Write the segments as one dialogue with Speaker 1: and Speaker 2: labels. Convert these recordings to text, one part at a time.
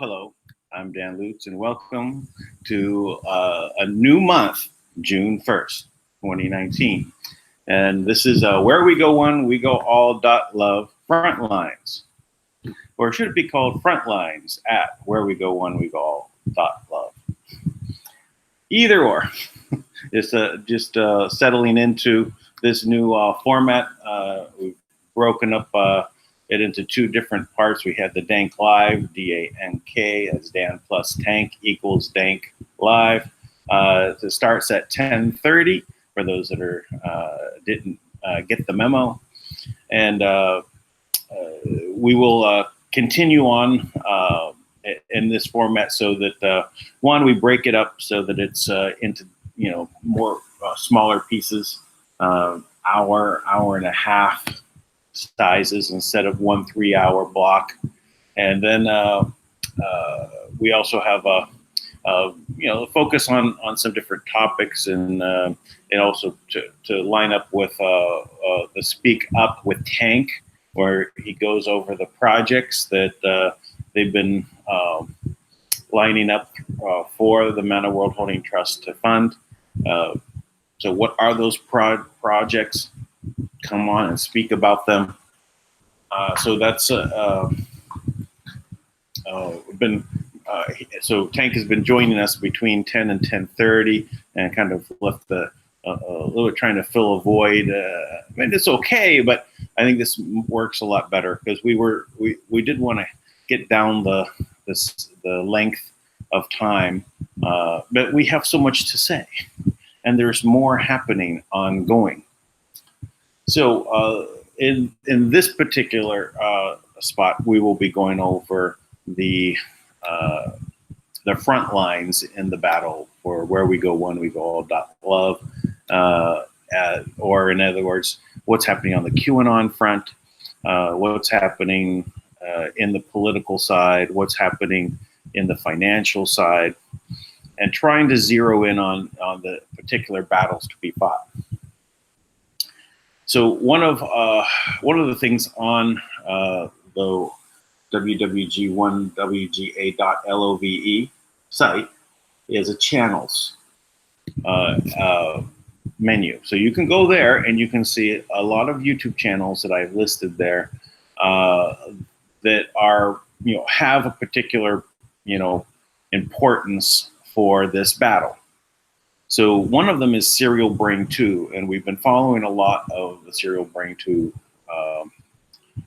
Speaker 1: Hello. I'm Dan Lutz, and welcome to a new month, June 1st, 2019. And this is Where We Go One, We Go All .love Frontlines. Or should it be called Frontlines at Where We Go One, We Go All .love. Either or. It's just settling into this new format. We've broken up it into two different parts. We had the Dank Live, D-A-N-K, as Dan plus Tank equals Dank Live. It starts at 10:30 for those that are didn't get the memo. And we will continue on in this format so that, one, we break it up so that it's into, more smaller pieces, hour and a half sizes instead of 1 3-hour block. And then we also have a focus on some different topics, and also to line up with the Speak Up with Tank, where he goes over the projects that they've been lining up for the Manna World Holding Trust to fund. So what are those projects? Come on and speak about them. So that's been so Tank has been joining us between 10 and 10:30, and kind of left a little bit trying to fill a void. I mean, it's okay, but I think this works a lot better because we did want to get down the length of time, but we have so much to say, and there's more happening ongoing. So in this particular spot, we will be going over the front lines in the battle for Where We Go One, We Go All .love, or in other words, what's happening on the Qanon front, what's happening in the political side, what's happening in the financial side, and trying to zero in on the particular battles to be fought. So one of the things on the wwg1wga.love site is a channels menu. So you can go there and you can see a lot of YouTube channels that I've listed there that are have a particular importance for this battle. So one of them is Serial Brain 2, and we've been following a lot of the Serial Brain 2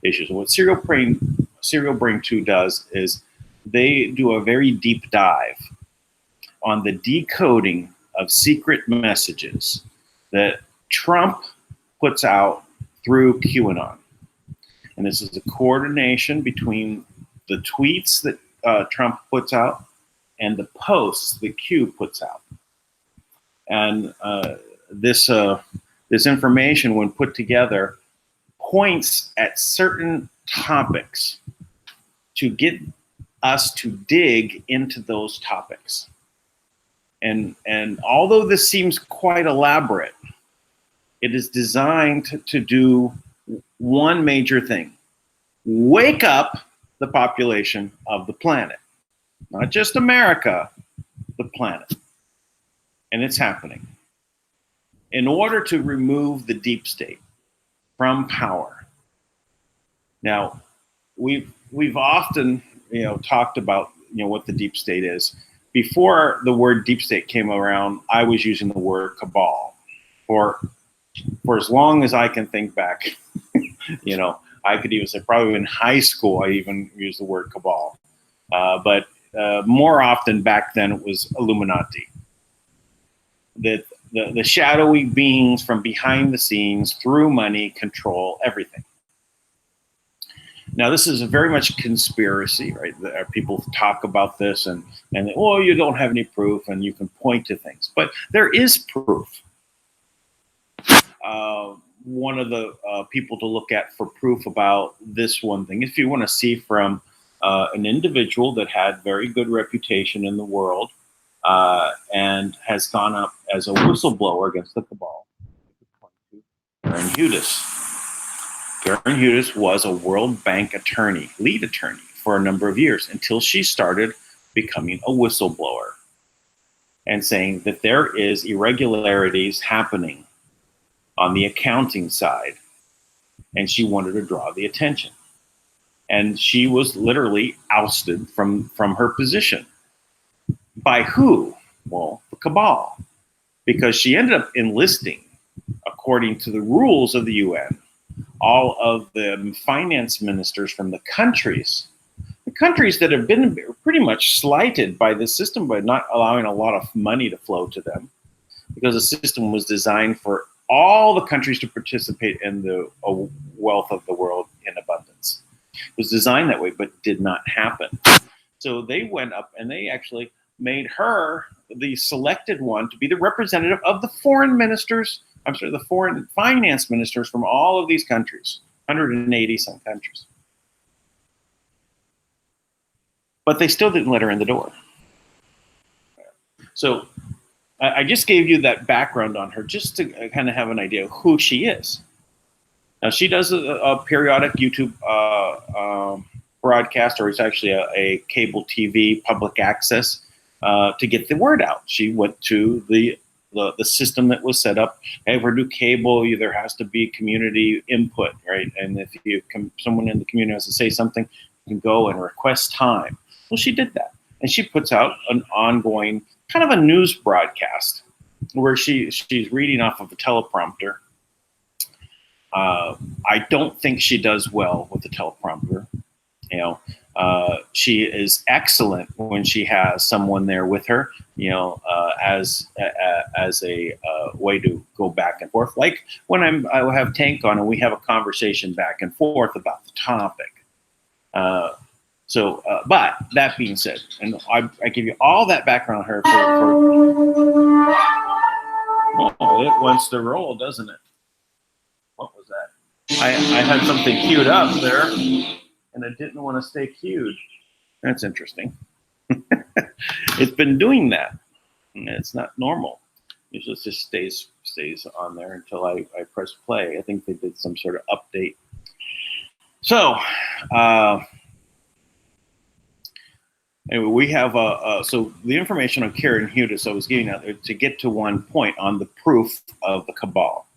Speaker 1: issues. What Serial Brain 2 does is they do a very deep dive on the decoding of secret messages that Trump puts out through QAnon. And this is a coordination between the tweets that Trump puts out and the posts that Q puts out. And this information, when put together, points at certain topics to get us to dig into those topics. And although this seems quite elaborate, it is designed to do one major thing: wake up the population of the planet, not just America, the planet. And it's happening. In order to remove the deep state from power. Now, we've often talked about what the deep state is. Before the word deep state came around, I was using the word cabal. For as long as I can think back, I could even say probably in high school I even used the word cabal. But more often back then it was Illuminati. That the shadowy beings from behind the scenes, through money, control everything. Now, this is a very much conspiracy, right? People talk about this and you don't have any proof, and you can point to things. But there is proof. one of the people to look at for proof about this one thing. If you want to see from an individual that had very good reputation in the world and has gone up as a whistleblower against the cabal, Karen Hudes. Karen Hudes was a World Bank attorney, lead attorney, for a number of years until she started becoming a whistleblower and saying that there is irregularities happening on the accounting side, and she wanted to draw the attention. And she was literally ousted from her position. By who? Well, the cabal, because she ended up enlisting, according to the rules of the UN, all of the finance ministers from the countries that have been pretty much slighted by the system by not allowing a lot of money to flow to them, because the system was designed for all the countries to participate in the wealth of the world in abundance. It was designed that way, but did not happen. So they went up and they actually made her the selected one to be the representative of the foreign ministers, the foreign finance ministers from all of these countries, 180 some countries. But they still didn't let her in the door. So I just gave you that background on her just to kind of have an idea of who she is. Now, she does a periodic YouTube broadcast, or it's actually a cable TV public access to get the word out. She went to the system that was set up. Hey, if we're do cable, there has to be community input, right? And if someone in the community has to say something, you can go and request time. Well, she did that. And she puts out an ongoing kind of a news broadcast where she's reading off of a teleprompter. I don't think she does well with the teleprompter. She is excellent when she has someone there with her, as a way to go back and forth. Like when I have Tank on and we have a conversation back and forth about the topic. But that being said, and I give you all that background on her. It wants to roll, doesn't it? What was that? I had something queued up there, and it didn't want to stay queued. That's interesting. It's been doing that. It's not normal. Usually it just stays on there until I press play. I think they did some sort of update. So, anyway, we have so the information on Karen Hudes I was giving out there to get to one point on the proof of the cabal.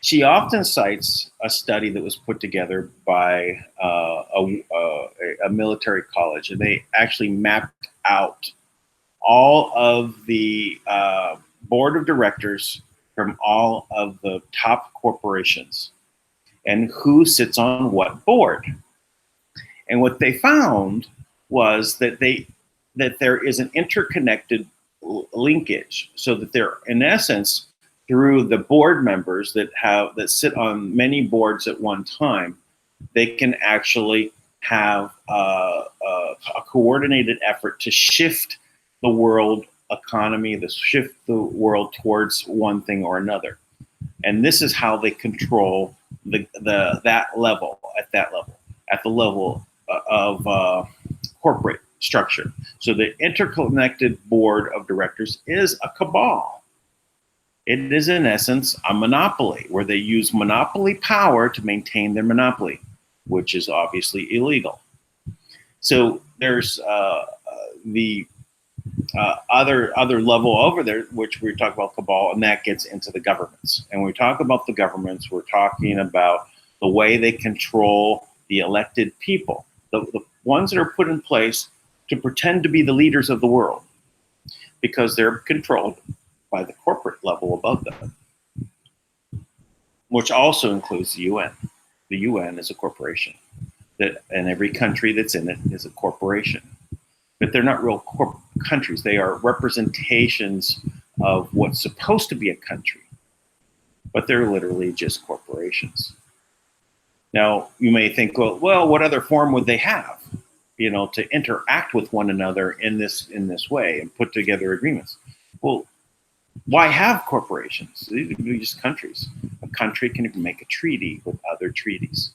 Speaker 1: She often cites a study that was put together by a military college, and they actually mapped out all of the board of directors from all of the top corporations and who sits on what board. And what they found was that there is an interconnected linkage, so that they're, in essence, through the board members that sit on many boards at one time, they can actually have a coordinated effort to shift the world economy, to shift the world towards one thing or another. And this is how they control that level, at the level of corporate structure. So the interconnected board of directors is a cabal. It is, in essence, a monopoly where they use monopoly power to maintain their monopoly, which is obviously illegal. So there's the other level over there, which we talk about cabal, and that gets into the governments. And when we talk about the governments, we're talking about the way they control the elected people, the ones that are put in place to pretend to be the leaders of the world, because they're controlled by the corporate level above them, which also includes the UN. The UN is a corporation, and every country that's in it is a corporation. But they're not real countries. They are representations of what's supposed to be a country, but they're literally just corporations. Now, you may think, well, what other form would they have, to interact with one another in this way and put together agreements? Well, Why have corporations? These are just countries. A country can make a treaty with other treaties.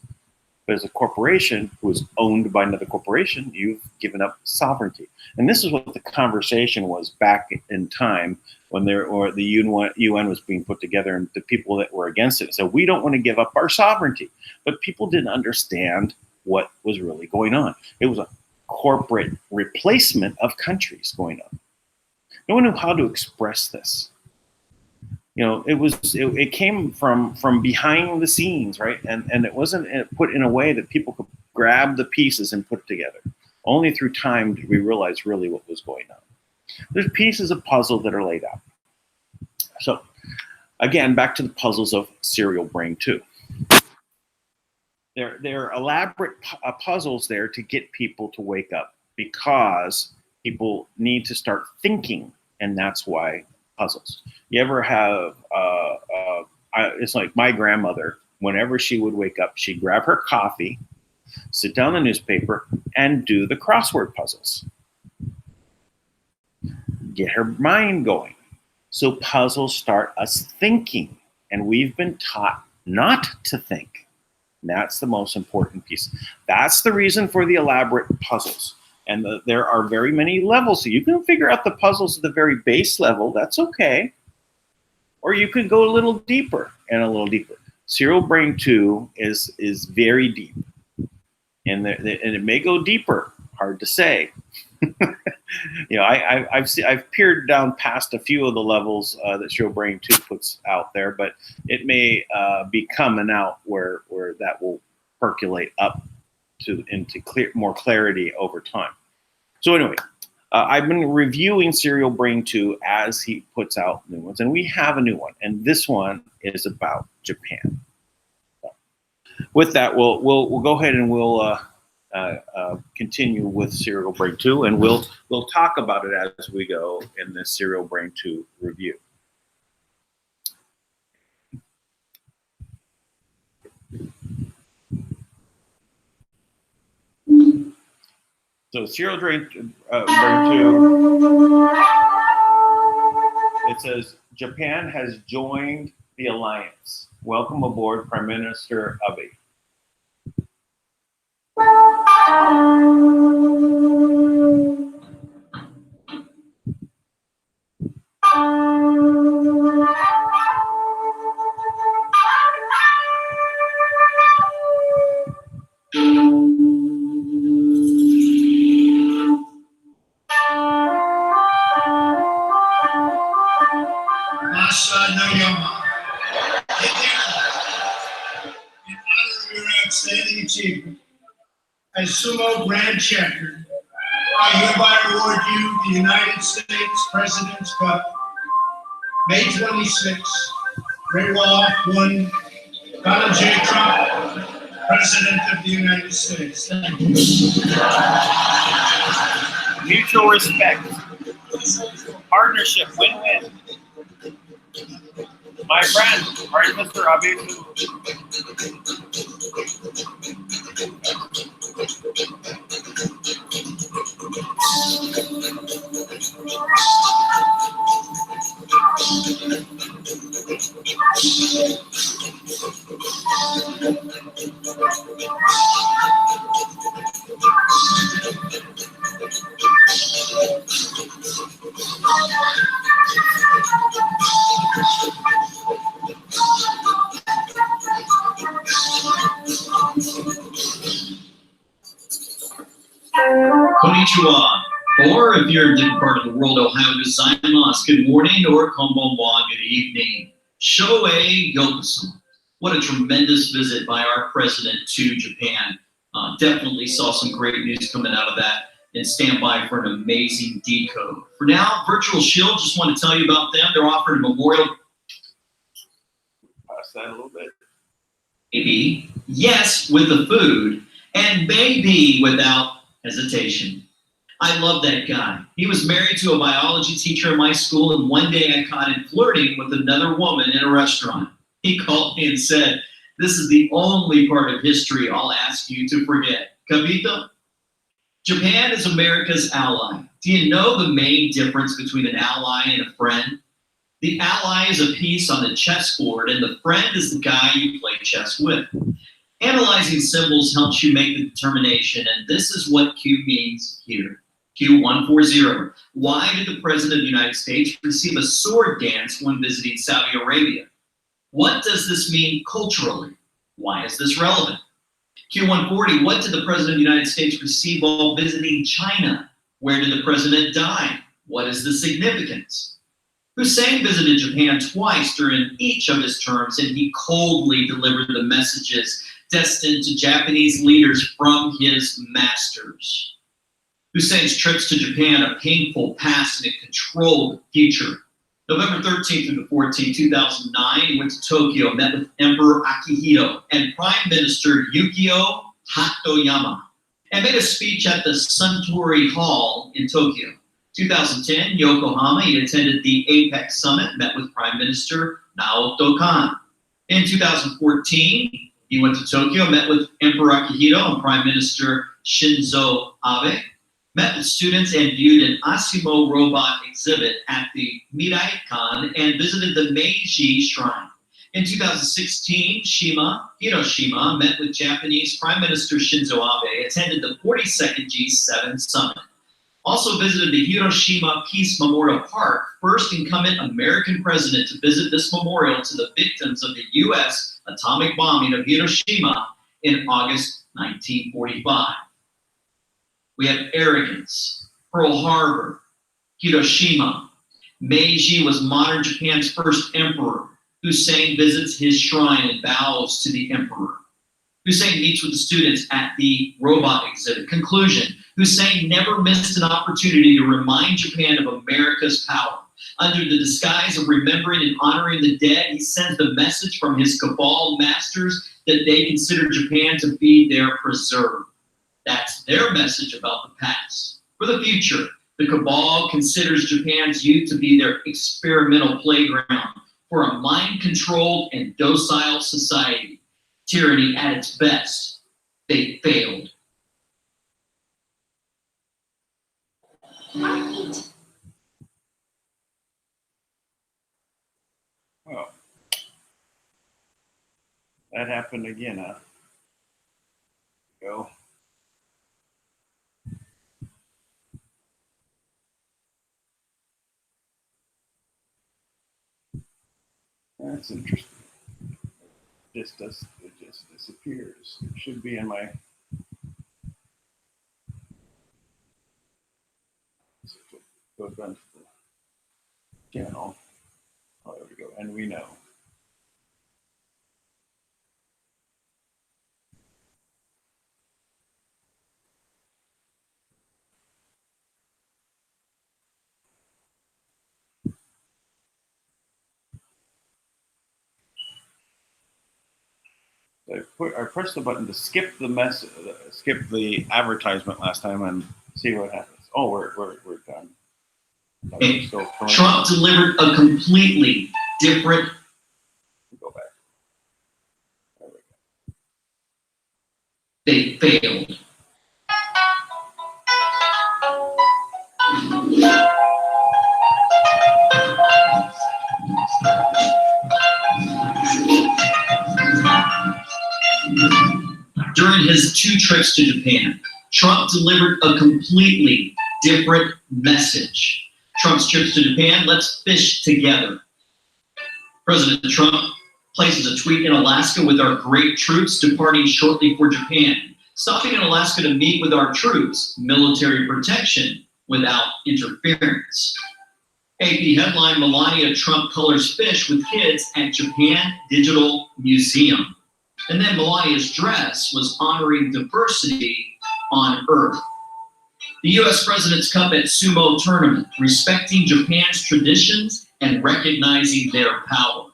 Speaker 1: But as a corporation who is owned by another corporation, you've given up sovereignty. And this is what the conversation was back in time when the UN was being put together, and the people that were against it said, we don't want to give up our sovereignty. But people didn't understand what was really going on. It was a corporate replacement of countries going on. No one knew how to express this. It came from behind the scenes, right? And it wasn't put in a way that people could grab the pieces and put it together. Only through time did we realize really what was going on. There's pieces of puzzle that are laid out. So again, back to the puzzles of Serial Brain 2. There are elaborate puzzles there to get people to wake up, because people need to start thinking, and that's why puzzles. You ever have, it's like my grandmother, whenever she would wake up, she'd grab her coffee, sit down the newspaper, and do the crossword puzzles. Get her mind going. So puzzles start us thinking, and we've been taught not to think. And that's the most important piece. That's the reason for the elaborate puzzles. And there are very many levels. So you can figure out the puzzles at the very base level. That's okay. Or you can go a little deeper and a little deeper. Serial Brain 2 is very deep. And it may go deeper. Hard to say. I've peered down past a few of the levels that Serial Brain 2 puts out there, but it may be coming out where that will percolate up into more clarity over time. So anyway, I've been reviewing Serial Brain 2 as he puts out new ones, and we have a new one, and this one is about Japan. So with that, we'll go ahead and we'll continue with Serial Brain 2, and we'll talk about it as we go in this Serial Brain 2 review. So Serial Brain 2, it says, Japan has joined the alliance. Welcome aboard, Prime Minister Abe.
Speaker 2: Outstanding achievement. As Sumo Grand Champion, I hereby award you the United States President's Cup, May 26, Reiwa 1, Donald J. Trump, President of the United States. Thank you.
Speaker 1: Mutual respect. Partnership, win-win. My friend, Prime Minister Abe.
Speaker 3: Konnichiwa. Or if you're in a different part of the world, Ohio gozaimasu, good morning, or konbanwa, good evening. Shoei yokoso. What a tremendous visit by our president to Japan. Definitely saw some great news coming out of that, and stand by for an amazing decode. For now, Virtual Shield, just want to tell you about them. They're offering a memorial.
Speaker 1: Pass that a little bit.
Speaker 3: Maybe, yes, with the food, and maybe without hesitation. I love that guy. He was married to a biology teacher in my school, and one day I caught him flirting with another woman in a restaurant. He called me and said, "This is the only part of history I'll ask you to forget." Capito? Japan is America's ally. Do you know the main difference between an ally and a friend? The ally is a piece on the chessboard, and the friend is the guy you play chess with. Analyzing symbols helps you make the determination, and this is what Q means here. Q140. Why did the President of the United States receive a sword dance when visiting Saudi Arabia? What does this mean culturally? Why is this relevant? Q140. What did the President of the United States receive while visiting China? Where did the President die? What is the significance? Hussein visited Japan twice during each of his terms, and he coldly delivered the messages destined to Japanese leaders from his masters. Hussein's trips to Japan, a painful past and a controlled future. November 13th through the 14th, 2009, he went to Tokyo, met with Emperor Akihito and Prime Minister Yukio Hatoyama, and made a speech at the Suntory Hall in Tokyo. 2010, Yokohama, he attended the APEC Summit, met with Prime Minister Naoto Kan. In 2014, he went to Tokyo, met with Emperor Akihito and Prime Minister Shinzo Abe, met with students and viewed an Asimo robot exhibit at the Mirai-kan and visited the Meiji Shrine. In 2016, Hiroshima met with Japanese Prime Minister Shinzo Abe, attended the 42nd G7 Summit. Also visited the Hiroshima Peace Memorial Park, first incumbent American president to visit this memorial to the victims of the U.S. atomic bombing of Hiroshima in August 1945. We have arrogance, Pearl Harbor, Hiroshima. Meiji was modern Japan's first emperor. Hussein visits his shrine and bows to the emperor. Hussein meets with the students at the robot exhibit. Conclusion, Hussein never missed an opportunity to remind Japan of America's power. Under the disguise of remembering and honoring the dead, he sends the message from his cabal masters that they consider Japan to be their preserve. That's their message about the past. For the future, the cabal considers Japan's youth to be their experimental playground for a mind-controlled and docile society. Tyranny at its best. They failed.
Speaker 1: Oh, that happened again, huh? Go. That's interesting. It just disappears. It should be in my go down to the channel. Oh, there we go. And we know. I pressed the button to skip the advertisement last time and see what happens. Oh, we're done.
Speaker 3: Trump delivered a completely different.
Speaker 1: Go back. There
Speaker 3: They
Speaker 1: we go.
Speaker 3: failed. During his 2 trips to Japan, Trump delivered a completely different message. Trump's trips to Japan, let's fish together. President Trump places a tweet in Alaska with our great troops departing shortly for Japan. Stopping in Alaska to meet with our troops, military protection without interference. AP headline, Melania Trump colors fish with kids at Japan Digital Museum. And then Melania's dress was honoring diversity on Earth. The U.S. President's Cup at Sumo Tournament, respecting Japan's traditions and recognizing their power.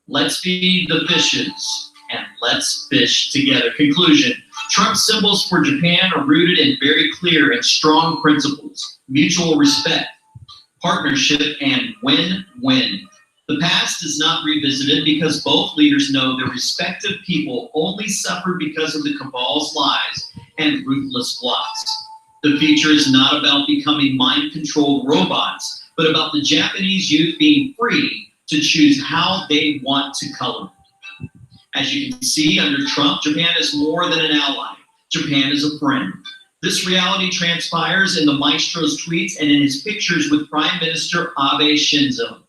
Speaker 3: Let's feed the fishes and let's fish together. Conclusion, Trump's symbols for Japan are rooted in very clear and strong principles, mutual respect, partnership, and win-win. The past is not revisited because both leaders know their respective people only suffered because of the cabal's lies and ruthless plots. The future is not about becoming mind-controlled robots, but about the Japanese youth being free to choose how they want to color. As you can see, under Trump, Japan is more than an ally. Japan is a friend. This reality transpires in the maestro's tweets and in his pictures with Prime Minister Abe Shinzo.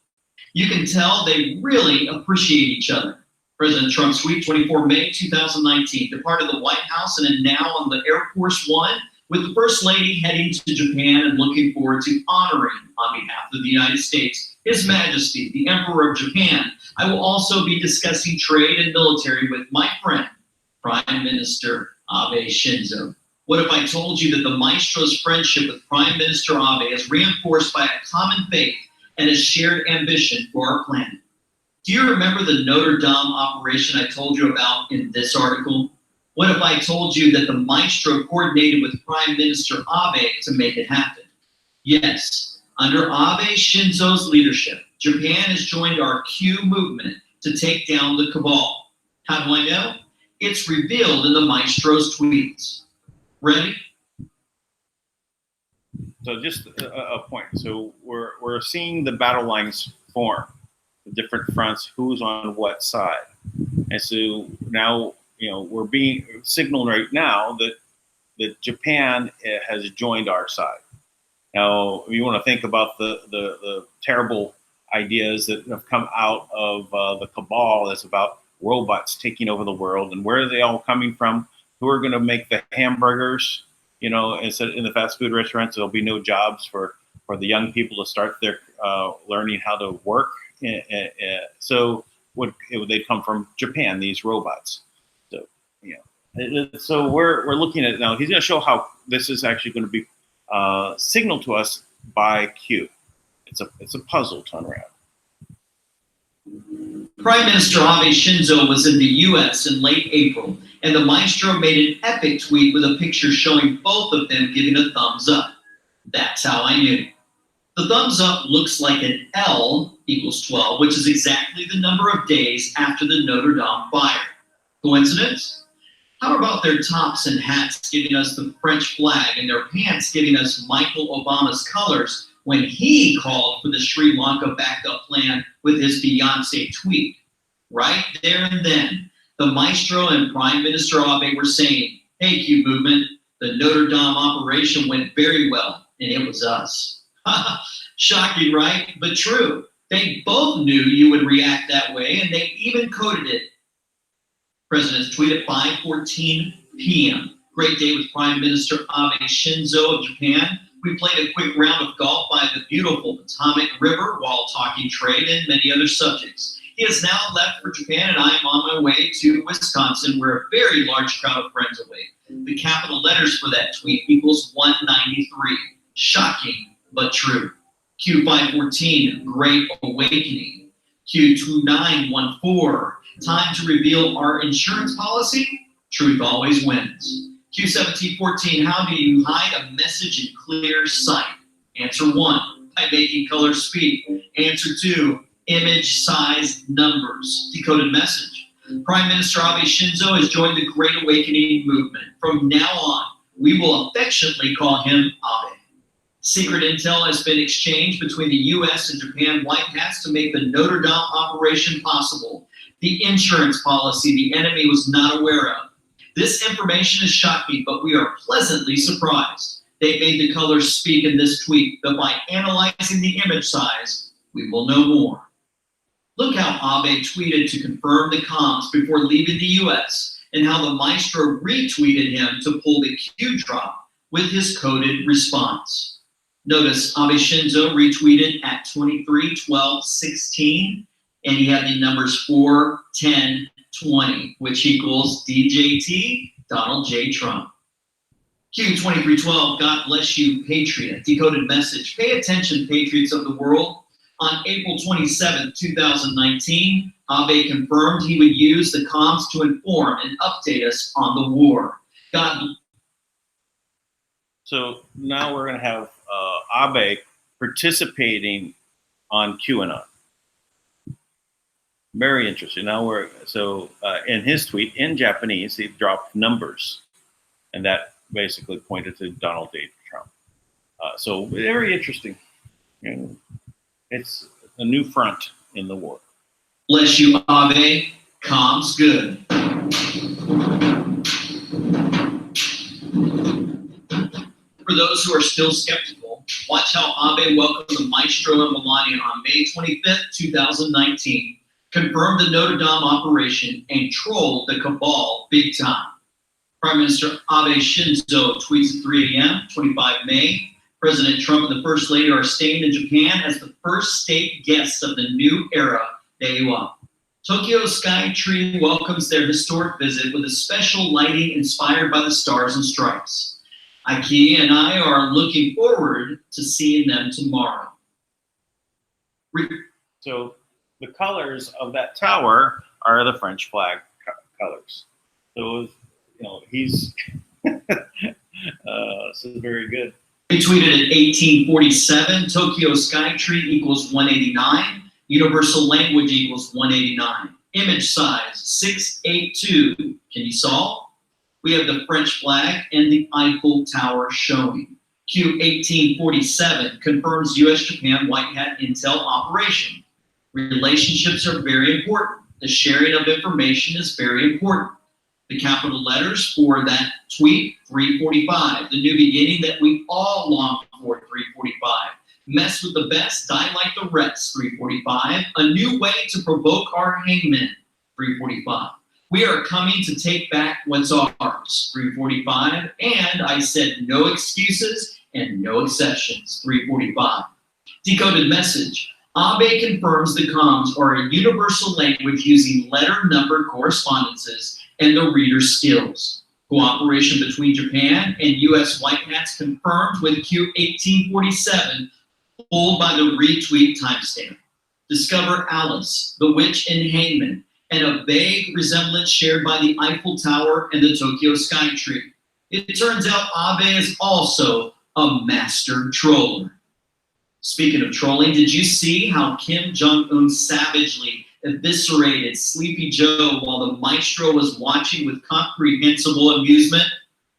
Speaker 3: You can tell they really appreciate each other. President Trump's tweet, 24 May 2019, departed the White House and is now on the Air Force One with the First Lady heading to Japan and looking forward to honoring, on behalf of the United States, His Majesty, the Emperor of Japan. I will also be discussing trade and military with my friend, Prime Minister Abe Shinzo. What if I told you that the maestro's friendship with Prime Minister Abe is reinforced by a common faith and a shared ambition for our planet? Do you remember the Notre Dame operation I told you about in this article? What if I told you that the maestro coordinated with Prime Minister Abe to make it happen? Yes, under Abe Shinzo's leadership, Japan has joined our Q movement to take down the cabal. How do I know? It's revealed in the maestro's tweets. Ready?
Speaker 1: So just a point. So we're seeing the battle lines form, the different fronts, who's on what side. And so now, we're being signaled right now that Japan has joined our side. Now, if you want to think about the terrible ideas that have come out of the cabal, that's about robots taking over the world, and where are they all coming from? Who are going to make the hamburgers? Instead in the fast food restaurants, there'll be no jobs for the young people to start their learning how to work. So they come from Japan, these robots. So we're looking at it now. He's going to show how this is actually going to be signaled to us by Q. It's a puzzle to unravel.
Speaker 3: Prime Minister Abe Shinzo was in the U.S. in late April, and the maestro made an epic tweet with a picture showing both of them giving a thumbs up. That's how I knew. The thumbs up looks like an L equals 12, which is exactly the number of days after the Notre Dame fire. Coincidence? How about their tops and hats giving us the French flag and their pants giving us Michael Obama's colors when he called for the Sri Lanka backup plan with his Beyonce tweet? Right there and then, the maestro and Prime Minister Abe were saying, "Hey, Q movement, the Notre Dame operation went very well, and it was us." Shocking, right? But true. They both knew you would react that way, and they even coded it. President's tweet at 5:14 p.m. Great day with Prime Minister Abe Shinzo of Japan. We played a quick round of golf by the beautiful Potomac River while talking trade and many other subjects. He has now left for Japan, and I am on my way to Wisconsin, where a very large crowd of friends await. The capital letters for that tweet equals 193. Shocking, but true. Q514, Great Awakening. Q2914, time to reveal our insurance policy? Truth always wins. Q1714, how do you hide a message in clear sight? Answer 1, by making colors speak. Answer 2, image size numbers. Decoded message. Prime Minister Abe Shinzo has joined the Great Awakening movement. From now on, we will affectionately call him Abe. Secret intel has been exchanged between the U.S. and Japan White Hats to make the Notre Dame operation possible. The insurance policy the enemy was not aware of. This information is shocking, but we are pleasantly surprised. They made the colors speak in this tweet, but by analyzing the image size, we will know more. Look how Abe tweeted to confirm the comms before leaving the U.S. and how the maestro retweeted him to pull the Q drop with his coded response. Notice Abe Shinzo retweeted at 23:12:16, and he had the numbers 4, 10, 20, which equals DJT, Donald J. Trump. Q2312, God bless you, Patriot. Decoded message. Pay attention, patriots of the world. On April 27, 2019, Abe confirmed he would use the comms to inform and update us on the war.
Speaker 1: So now we're going to have Abe participating on QAnon. Very interesting. Now in his tweet in Japanese, he dropped numbers, and that basically pointed to Donald J. Trump. So very interesting. It's a new front in the war.
Speaker 3: Bless you, Abe. Calm's good. For those who are still skeptical, watch how Abe welcomed the Maestro and Melania on May 25th, 2019, confirmed the Notre Dame operation, and trolled the cabal big time. Prime Minister Abe Shinzo tweets at 3 a.m., 25 May, President Trump and the First Lady are staying in Japan as the first state guests of the new era, Deiwa. Tokyo Sky Tree welcomes their historic visit with a special lighting inspired by the stars and stripes. Ikea and I are looking forward to seeing them tomorrow.
Speaker 1: So the colors of that tower are the French flag colors. So, he's this is very good.
Speaker 3: Retweeted at 1847, Tokyo Sky Tree equals 189, universal language equals 189. Image size 682. Can you solve? We have the French flag and the Eiffel Tower showing. Q 1847 confirms U.S.-Japan White Hat Intel operation. Relationships are very important. The sharing of information is very important. The capital letters for that tweet, 345, the new beginning that we all long for, 345. Mess with the best, die like the rest, 345. A new way to provoke our hangmen, 345. We are coming to take back what's ours, 345. And I said no excuses and no exceptions, 345. Decoded message. Abe confirms the comms are a universal language using letter-number correspondences and the reader's skills. Cooperation between Japan and U.S. White Hats confirmed with Q 1847, pulled by the retweet timestamp. Discover Alice, the Witch and Hangman, and a vague resemblance shared by the Eiffel Tower and the Tokyo Sky Tree. It turns out Abe is also a master troller. Speaking of trolling, did you see how Kim Jong-un savagely eviscerated Sleepy Joe while the maestro was watching with comprehensible amusement?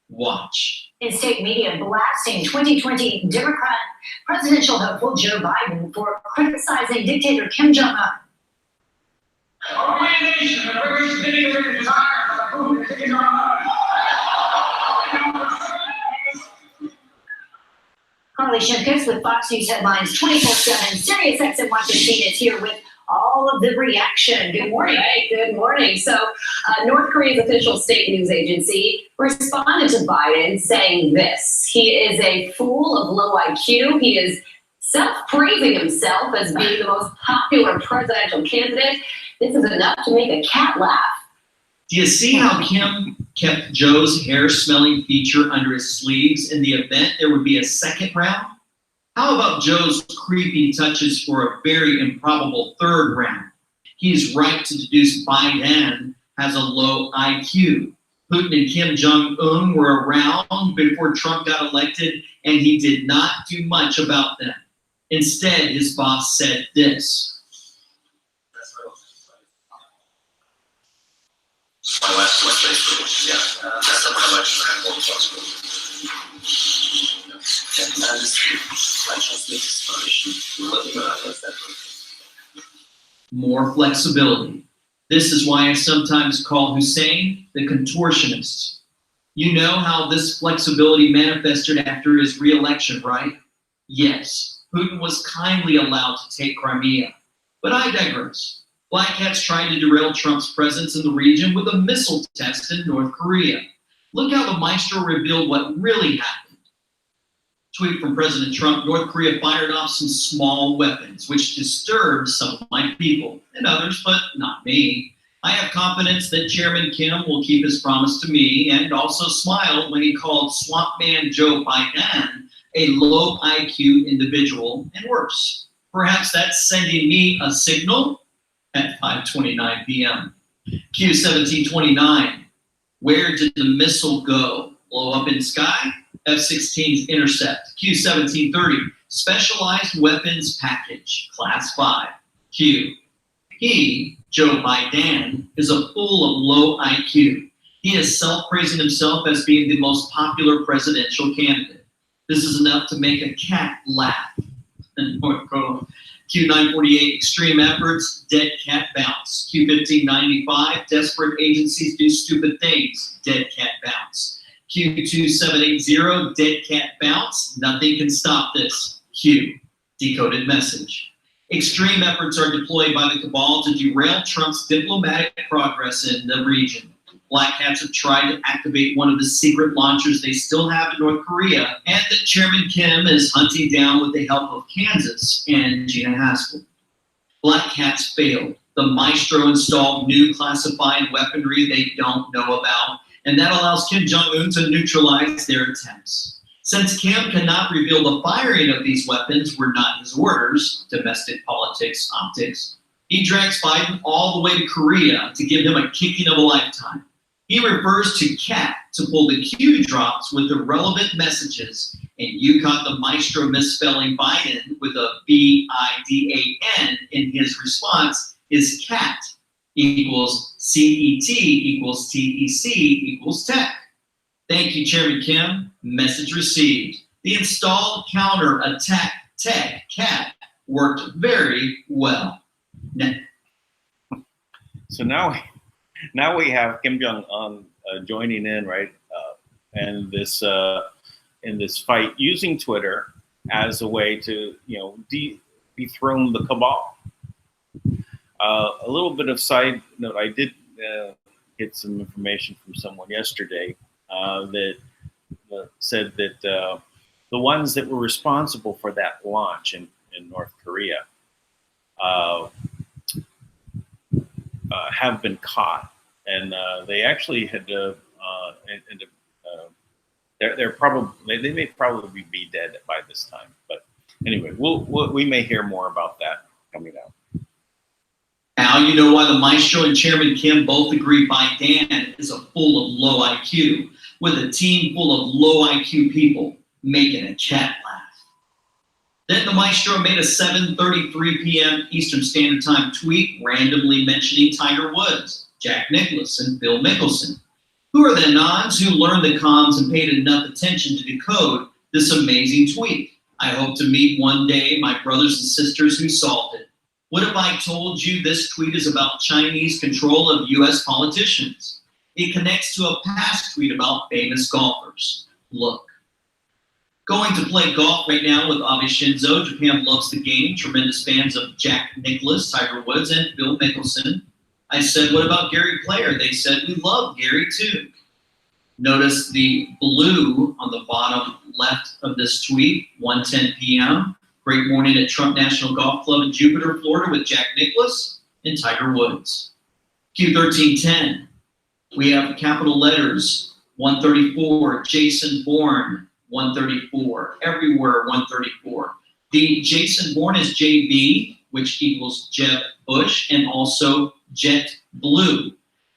Speaker 3: Watch.
Speaker 4: In state media blasting 2020 Democrat presidential hopeful Joe Biden for criticizing dictator Kim Jong-un. Carly Shimkus with Fox News Headlines 24/7. Sirius XM 115 is here with all of the reaction. Good morning.
Speaker 5: Hey, good morning. So North Korea's official state news agency responded to Biden saying this: he is a fool of low IQ. He is self-praising himself as being the most popular presidential candidate. This is enough to make a cat laugh.
Speaker 3: Do you see how Kim kept Joe's hair-smelling feature under his sleeves in the event there would be a second round? How about Joe's creepy touches for a very improbable third round? He's right to deduce Biden has a low IQ. Putin and Kim Jong-un were around before Trump got elected, and he did not do much about them. Instead, his boss said this.
Speaker 6: My last place, yeah, that's not my election. I have more possible.
Speaker 3: More flexibility. This is why I sometimes call Hussein the contortionist. You know how this flexibility manifested after his re-election, right? Yes, Putin was kindly allowed to take Crimea. But I digress. Black Hats tried to derail Trump's presence in the region with a missile test in North Korea. Look how the maestro revealed what really happened. Tweet from President Trump: North Korea fired off some small weapons, which disturbed some of my people and others, but not me. I have confidence that Chairman Kim will keep his promise to me, and also smiled when he called Swamp Man Joe Biden a low IQ individual, and worse. Perhaps that's sending me a signal at 5:29 p.m. Q 1729. Where did the missile go? Blow up in sky? F-16s intercept. Q 1730. Specialized weapons package. Class 5. Q. He, Joe Biden, is a fool of low IQ. He is self-praising himself as being the most popular presidential candidate. This is enough to make a cat laugh. Q948, extreme efforts, dead cat bounce. Q1595, desperate agencies do stupid things, dead cat bounce. Q2780, dead cat bounce, nothing can stop this. Q, decoded message. Extreme efforts are deployed by the cabal to derail Trump's diplomatic progress in the region. Black hats have tried to activate one of the secret launchers they still have in North Korea, and that Chairman Kim is hunting down with the help of Kansas and Gina Haspel. Black hats failed. The Maestro installed new classified weaponry they don't know about, and that allows Kim Jong-un to neutralize their attempts. Since Kim cannot reveal the firing of these weapons were not his orders, domestic politics, optics, he drags Biden all the way to Korea to give him a kicking of a lifetime. He refers to CAT to pull the Q drops with the relevant messages, and you caught the Maestro misspelling Biden with a B-I-D-A-N in his response. Is CAT equals C-E-T equals T-E-C equals tech. Thank you, Chairman Kim. Message received. The installed counter attack tech CAT worked very well.
Speaker 1: So now we have Kim Jong-un joining in, right? And this in this fight using Twitter as a way to, dethrone the cabal. A little bit of side note: I did get some information from someone yesterday that said that the ones that were responsible for that launch in North Korea have been caught, and they actually had they're probably they may probably be dead by this time. But anyway, we may hear more about that coming out.
Speaker 3: Now you know why the Maestro and Chairman Kim both agree Biden is a full of low IQ, with a team full of low IQ people making a cat laugh. Then the Maestro made a 7:33 p.m. Eastern Standard Time tweet randomly mentioning Tiger Woods, Jack Nicklaus, and Phil Mickelson. Who are the Anons who learned the comms and paid enough attention to decode this amazing tweet? I hope to meet one day my brothers and sisters who solved it. What if I told you this tweet is about Chinese control of U.S. politicians? It connects to a past tweet about famous golfers. Look. Going to play golf right now with Abe Shinzo. Japan loves the game. Tremendous fans of Jack Nicklaus, Tiger Woods, and Phil Mickelson. I said, what about Gary Player? They said, we love Gary too. Notice the blue on the bottom left of this tweet, 1:10 p.m. Great morning at Trump National Golf Club in Jupiter, Florida with Jack Nicklaus and Tiger Woods. Q1310, we have capital letters, 134, Jason Bourne, 134, everywhere 134. The Jason Bourne is JB, which equals Jeb Bush, and also Jet Blue.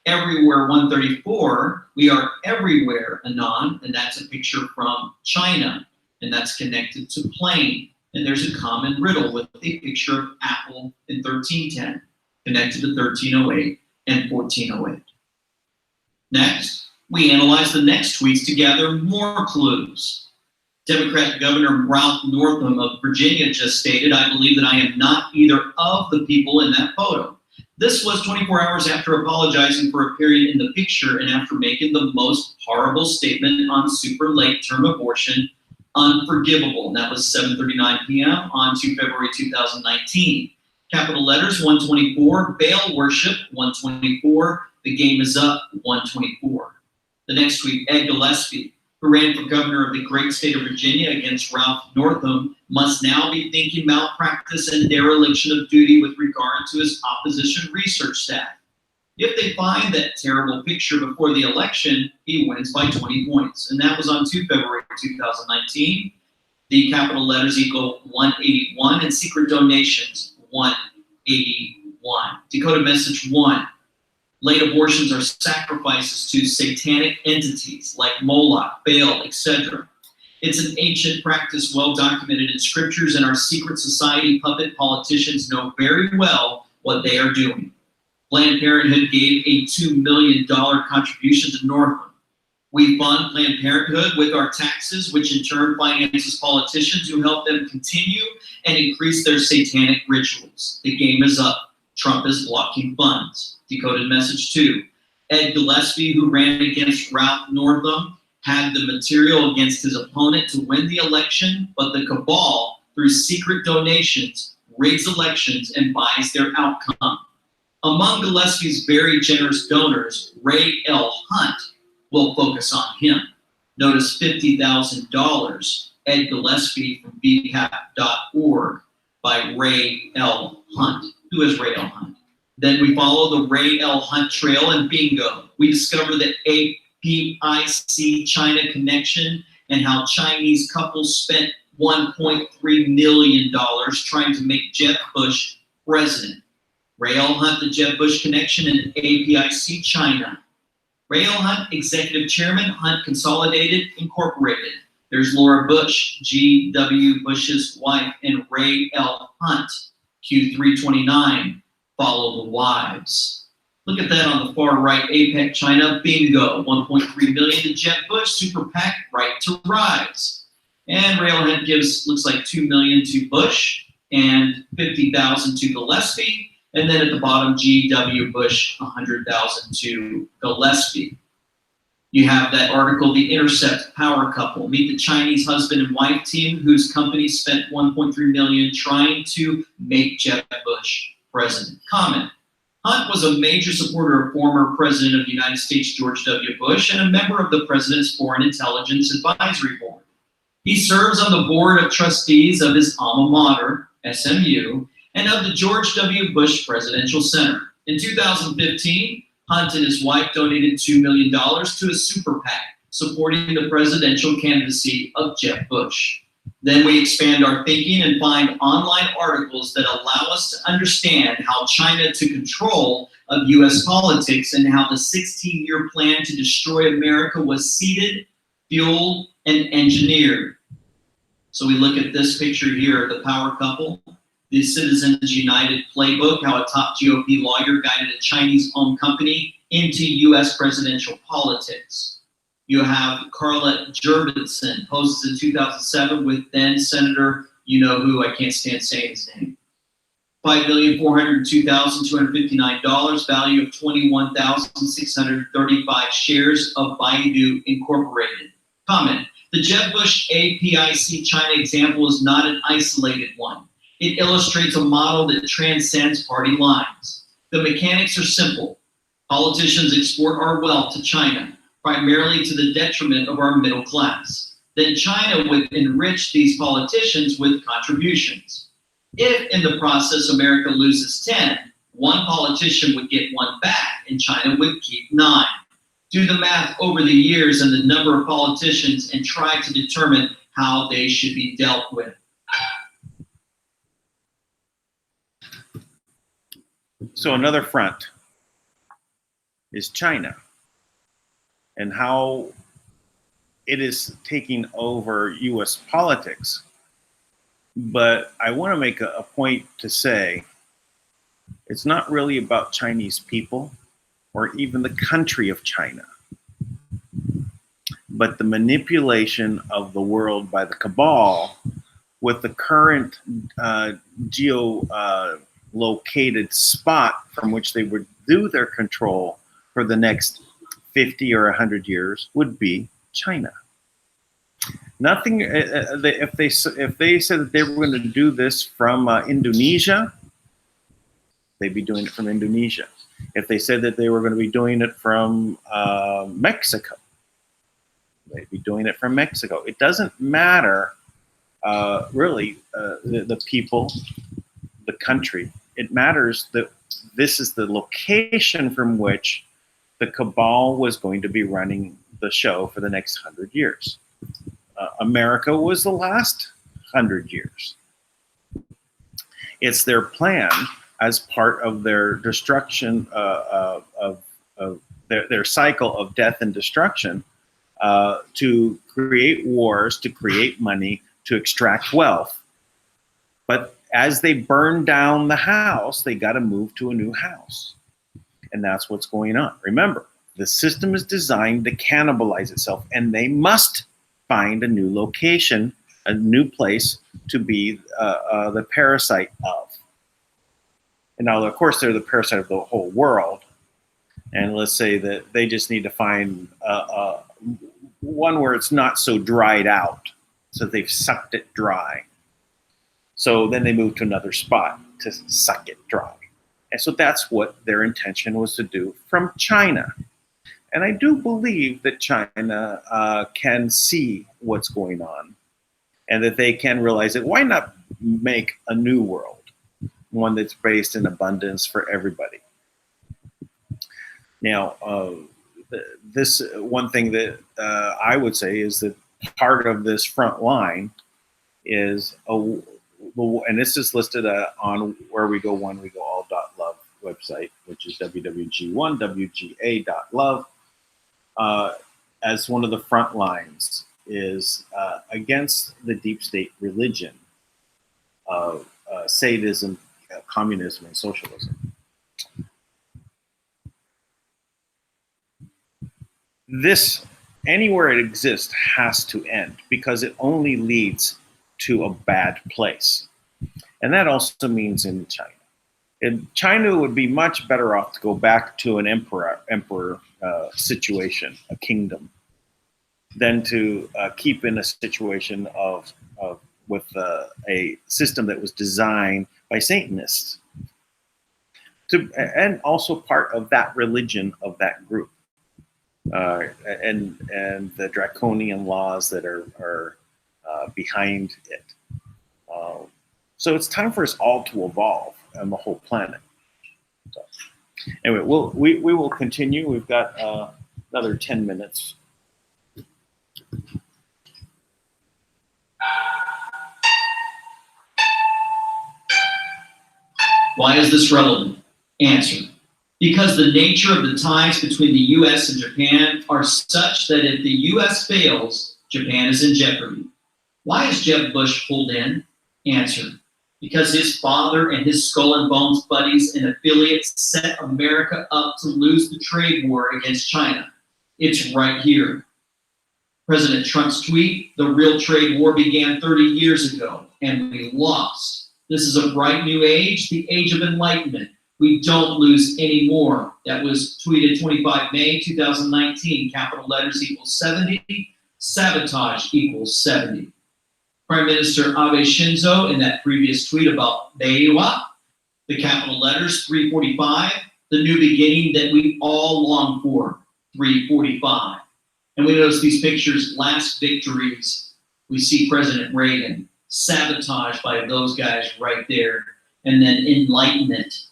Speaker 3: Everywhere 134, we are everywhere Anon, and that's a picture from China, and that's connected to plane. And there's a common riddle with a picture of Apple in 1310, connected to 1308 and 1408. Next, we analyze the next tweets to gather more clues. Democrat Governor Ralph Northam of Virginia just stated, I believe that I am not either of the people in that photo. This was 24 hours after apologizing for appearing in the picture and after making the most horrible statement on super late term abortion, unforgivable. And that was 7:39 p.m. on February 2019. Capital letters, 124, Baal worship, 124, the game is up, 124. The next tweet, Ed Gillespie, who ran for governor of the great state of Virginia against Ralph Northam, must now be thinking malpractice and dereliction of duty with regard to his opposition research staff. If they find that terrible picture before the election, he wins by 20 points. And that was on February 2019. The capital letters equal 181 and secret donations, 181. Decoded message 1. Late abortions are sacrifices to satanic entities like Moloch, Baal, etc. It's an ancient practice well documented in scriptures, and our secret society puppet politicians know very well what they are doing. Planned Parenthood gave a $2 million contribution to Northam. We fund Planned Parenthood with our taxes, which in turn finances politicians who help them continue and increase their satanic rituals. The game is up. Trump is blocking funds. Decoded message 2. Ed Gillespie, who ran against Ralph Northam, had the material against his opponent to win the election, but the cabal, through secret donations, rigs elections and buys their outcome. Among Gillespie's very generous donors, Ray L. Hunt will focus on him. Notice $50,000, Ed Gillespie from bcap.org by Ray L. Hunt. Who is Ray L. Hunt? Then we follow the Ray L. Hunt trail and bingo. We discover the APIC China connection and how Chinese couples spent $1.3 million trying to make Jeb Bush president. Ray L. Hunt, the Jeb Bush connection, and APIC China. Ray L. Hunt, executive chairman, Hunt Consolidated Incorporated. There's Laura Bush, G.W. Bush's wife, and Ray L. Hunt, Q329. Follow the wives. Look at that on the far right, APEC China, bingo. 1.3 million to Jeb Bush, super PAC, right to rise. And Ray L. Hunt gives, looks like 2 million to Bush and 50,000 to Gillespie. And then at the bottom, G.W. Bush, 100,000 to Gillespie. You have that article, The Intercept Power Couple. Meet the Chinese husband and wife team whose company spent 1.3 million trying to make Jeb Bush president. Comment. Hunt was a major supporter of former President of the United States, George W. Bush, and a member of the President's Foreign Intelligence Advisory Board. He serves on the board of trustees of his alma mater, SMU, and of the George W. Bush Presidential Center. In 2015, Hunt and his wife donated $2 million to a super PAC supporting the presidential candidacy of Jeb Bush. Then we expand our thinking and find online articles that allow us to understand how China took control of U.S. politics and how the 16-year plan to destroy America was seeded, fueled, and engineered. So we look at this picture here, the power couple. The Citizens United playbook, how a top GOP lawyer guided a Chinese-owned company into U.S. presidential politics. You have Carla Jurvetson, posted in 2007 with then Senator, you know who, I can't stand saying his name. $5,402,259, value of 21,635 shares of Baidu Incorporated. Comment. The Jeb Bush APIC China example is not an isolated one. It illustrates a model that transcends party lines. The mechanics are simple. Politicians export our wealth to China, primarily to the detriment of our middle class. Then China would enrich these politicians with contributions. If in the process America loses 10, one politician would get 1 back and China would keep 9. Do the math over the years and the number of politicians and try to determine how they should be dealt with.
Speaker 1: So another front is China and how it is taking over U.S. politics. But I want to make a point to say it's not really about Chinese people or even the country of China, but the manipulation of the world by the cabal with the current located spot from which they would do their control for the next 50 or 100 years would be China. Nothing. If they said that they were going to do this from Indonesia, they'd be doing it from Indonesia. If they said that they were going to be doing it from Mexico, they'd be doing it from Mexico. It doesn't matter really the people, the country. It matters that this is the location from which the cabal was going to be running the show for the next 100 years. America was the last 100 years. It's their plan as part of their destruction of their cycle of death and destruction to create wars, to create money, to extract wealth. But as they burn down the house, they got to move to a new house. And that's what's going on. Remember, the system is designed to cannibalize itself, and they must find a new location, a new place to be the parasite of. And now, of course, they're the parasite of the whole world. And let's say that they just need to find one where it's not so dried out, so they've sucked it dry. So then they move to another spot to suck it dry. And so that's what their intention was to do from China. And I do believe that China can see what's going on, and that they can realize that why not make a new world, one that's based in abundance for everybody. Now, this one thing that I would say is that part of this front line is, and this is listed on Where We Go One We Go All.love website, which is wwg1wga.love, as one of the front lines is against the deep state religion of sadism, communism, and socialism. This, anywhere it exists, has to end, because it only leads to a bad place. And that also means in China. China would be much better off to go back to an emperor situation, a kingdom, than to keep in a situation with a system that was designed by Satanists, and also part of that religion of that group, and the draconian laws that are behind it. So it's time for us all to evolve on the whole planet. So anyway, we will continue. We've got another 10 minutes.
Speaker 3: Why is this relevant? Answer: because the nature of the ties between the U.S. and Japan are such that if the U.S. fails, Japan is in jeopardy. Why is Jeb Bush pulled in? Answer: because his father and his skull and bones buddies and affiliates set America up to lose the trade war against China. It's right here. President Trump's tweet: the real trade war began 30 years ago, and we lost. This is a bright new age, the age of enlightenment. We don't lose anymore. That was tweeted 25 May 2019. Capital letters equals 70. Sabotage equals 70. Prime Minister Abe Shinzo, in that previous tweet about Reiwa, the capital letters 345, the new beginning that we all long for, 345. And we notice these pictures, last victories. We see President Reagan, sabotaged by those guys right there, and then enlightenment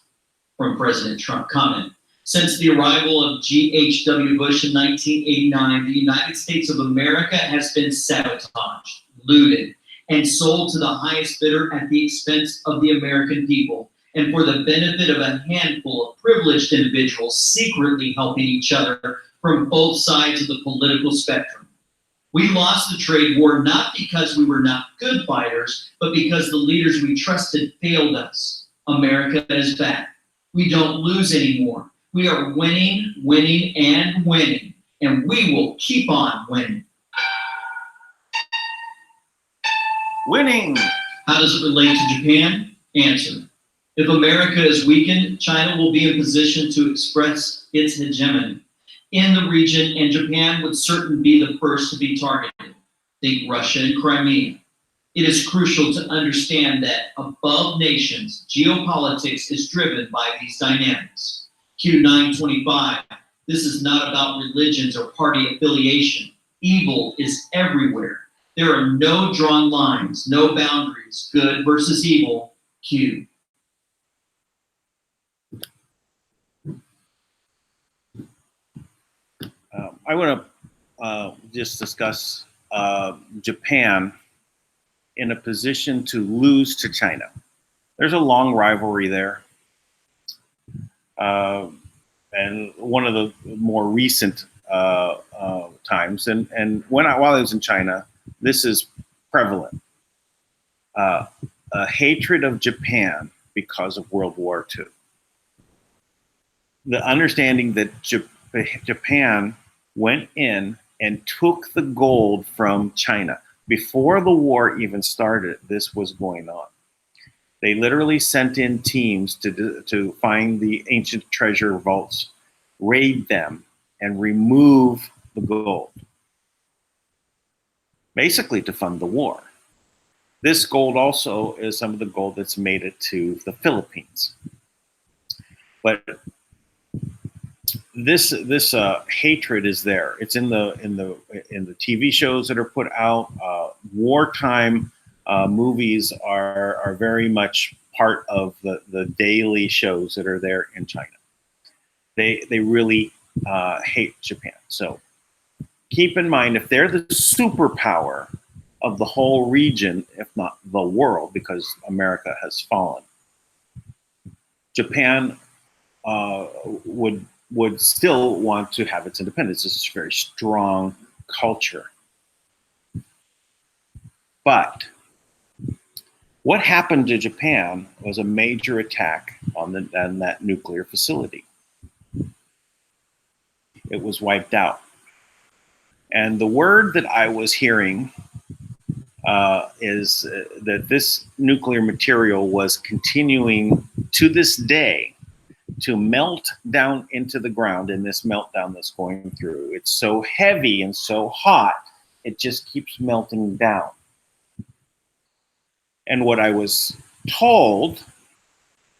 Speaker 3: from President Trump. Comment: since the arrival of G.H.W. Bush in 1989, the United States of America has been sabotaged, looted, and sold to the highest bidder at the expense of the American people, and for the benefit of a handful of privileged individuals secretly helping each other from both sides of the political spectrum. We lost the trade war not because we were not good fighters, but because the leaders we trusted failed us. America is back. We don't lose anymore. We are winning, winning, and winning, and we will keep on winning.
Speaker 1: Winning!
Speaker 3: How does it relate to Japan? Answer: if America is weakened, China will be in position to express its hegemony in the region, and Japan would certainly be the first to be targeted. Think Russia and Crimea. It is crucial to understand that above nations, geopolitics is driven by these dynamics. Q925, this is not about religions or party affiliation. Evil is everywhere. There are no drawn lines, no boundaries, good versus evil. Q.
Speaker 1: I want to just discuss Japan in a position to lose to China. There's a long rivalry there. And one of the more recent times, and while I was in China, this is prevalent. A hatred of Japan because of World War II. The understanding that Japan went in and took the gold from China. Before the war even started, this was going on. They literally sent in teams to find the ancient treasure vaults, raid them, and remove the gold, basically to fund the war. This gold also is some of the gold that's made it to the Philippines. But this hatred is there. It's in the TV shows that are put out. Wartime movies are very much part of the daily shows that are there in China. They really hate Japan. So keep in mind, if they're the superpower of the whole region, if not the world, because America has fallen, Japan would still want to have its independence. This is a very strong culture. But what happened to Japan was a major attack on that nuclear facility. It was wiped out. And the word that I was hearing is that this nuclear material was continuing to this day to melt down into the ground in this meltdown that's going through. It's so heavy and so hot, it just keeps melting down. And what I was told,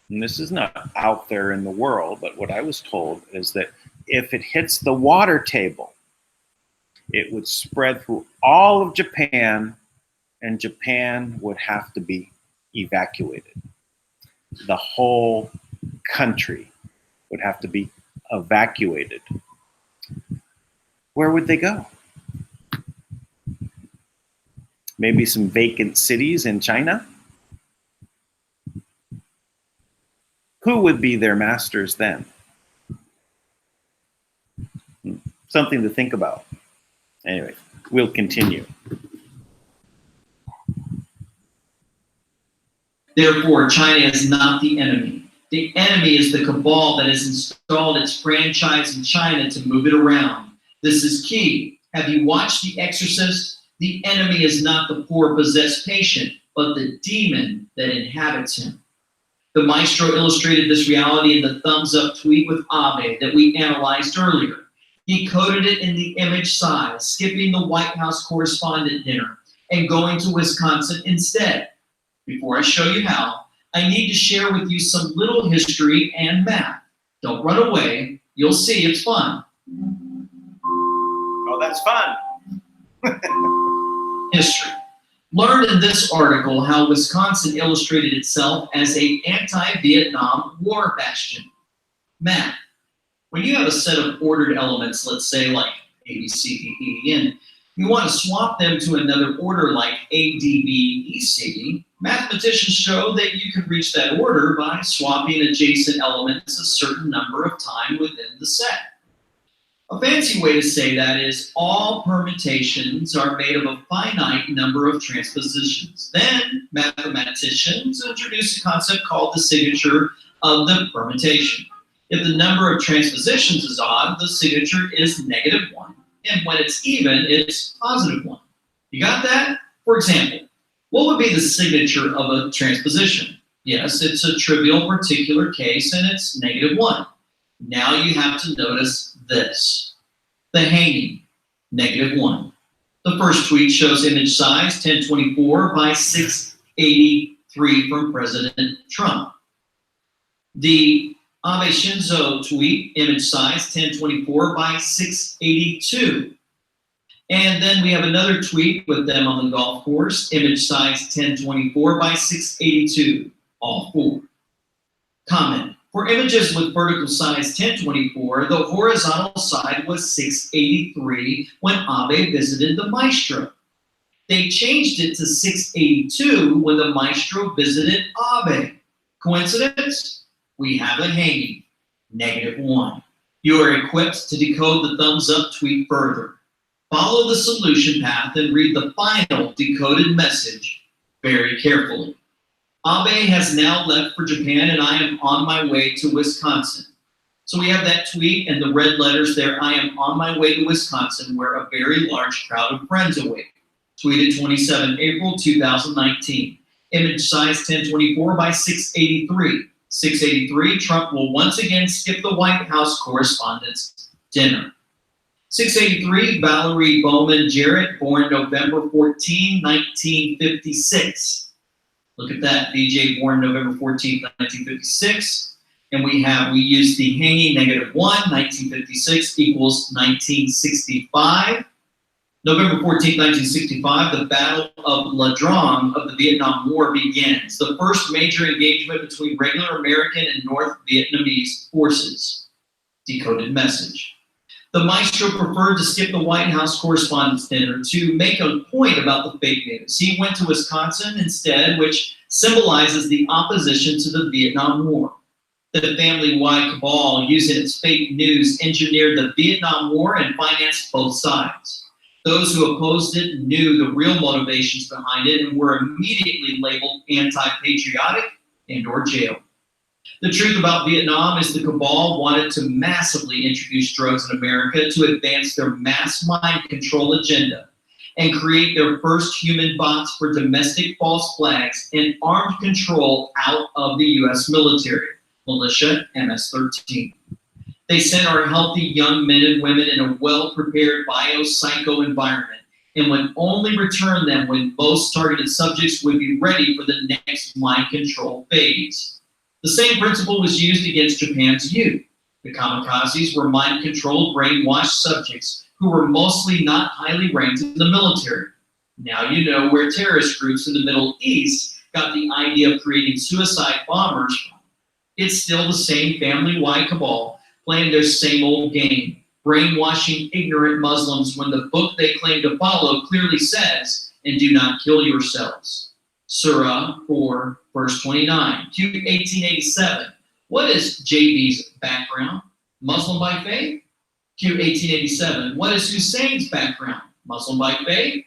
Speaker 1: and this is not out there in the world, but what I was told is that if it hits the water table, it would spread through all of Japan, and Japan would have to be evacuated. The whole country would have to be evacuated. Where would they go? Maybe some vacant cities in China? Who would be their masters then? Something to think about. Anyway, we'll continue.
Speaker 3: Therefore, China is not the enemy. The enemy is the cabal that has installed its franchise in China to move it around. This is key. Have you watched The Exorcist? The enemy is not the poor possessed patient, but the demon that inhabits him. The maestro illustrated this reality in the thumbs up tweet with Abe that we analyzed earlier. He coded it in the image size, skipping the White House correspondent dinner and going to Wisconsin instead. Before I show you how, I need to share with you some little history and math. Don't run away. You'll see it's fun.
Speaker 1: Oh, that's fun.
Speaker 3: History. Learn in this article how Wisconsin illustrated itself as an anti-Vietnam War bastion. Math. When you have a set of ordered elements, let's say like A, B, C, D, E, N, you want to swap them to another order like A, D, B, E, C. Mathematicians show that you can reach that order by swapping adjacent elements a certain number of times within the set. A fancy way to say that is all permutations are made of a finite number of transpositions. Then mathematicians introduce a concept called the signature of the permutation. If the number of transpositions is odd, the signature is -1. And when it's even, it's +1. You got that? For example, what would be the signature of a transposition? Yes, it's a trivial particular case and it's -1. Now you have to notice this. The hanging, -1. The first tweet shows image size 1024 by 683 from President Trump. The Abe Shinzo tweet, image size 1024 by 682. And then we have another tweet with them on the golf course, image size 1024 by 682, all 4. Comment. For images with vertical size 1024, the horizontal side was 683 when Abe visited the maestro. They changed it to 682 when the maestro visited Abe. Coincidence? We have a hanging, -1. You are equipped to decode the thumbs up tweet further. Follow the solution path and read the final decoded message very carefully. Abe has now left for Japan and I am on my way to Wisconsin. So we have that tweet and the red letters there. I am on my way to Wisconsin, where a very large crowd of friends await. Tweeted 27 April 2019. Image size 1024 by 683. 683, Trump will once again skip the White House Correspondents' Dinner. 683, Valerie Bowman Jarrett, born November 14, 1956. Look at that, VJ born November 14, 1956. And we use the hanging -1, 1956 equals 1965. November 14, 1965, the Battle of La Drang of the Vietnam War begins, the first major engagement between regular American and North Vietnamese forces. Decoded message. The maestro preferred to skip the White House Correspondents' Dinner to make a point about the fake news. He went to Wisconsin instead, which symbolizes the opposition to the Vietnam War. The family-wide cabal, using its fake news, engineered the Vietnam War and financed both sides. Those who opposed it knew the real motivations behind it and were immediately labeled anti-patriotic and or jailed. The truth about Vietnam is the cabal wanted to massively introduce drugs in America to advance their mass mind control agenda and create their first human bots for domestic false flags and armed control out of the U.S. military, militia, MS-13. They sent our healthy young men and women in a well-prepared biopsycho environment and would only return them when most targeted subjects would be ready for the next mind control phase. The same principle was used against Japan's youth. The kamikazes were mind-controlled, brainwashed subjects who were mostly not highly ranked in the military. Now you know where terrorist groups in the Middle East got the idea of creating suicide bombers from. It's still the same family-wide cabal playing their same old game, brainwashing ignorant Muslims when the book they claim to follow clearly says, and do not kill yourselves. Surah 4, verse 29. Q 1887. What is JB's background? Muslim by faith? Q 1887. What is Hussein's background? Muslim by faith?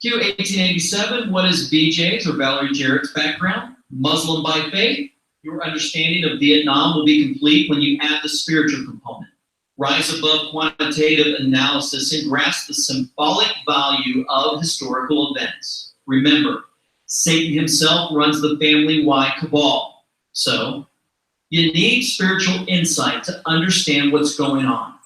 Speaker 3: Q 1887. What is VJ's or Valerie Jarrett's background? Muslim by faith? Your understanding of Vietnam will be complete when you add the spiritual component. Rise above quantitative analysis and grasp the symbolic value of historical events. Remember, Satan himself runs the family-wide cabal. So, you need spiritual insight to understand what's going on.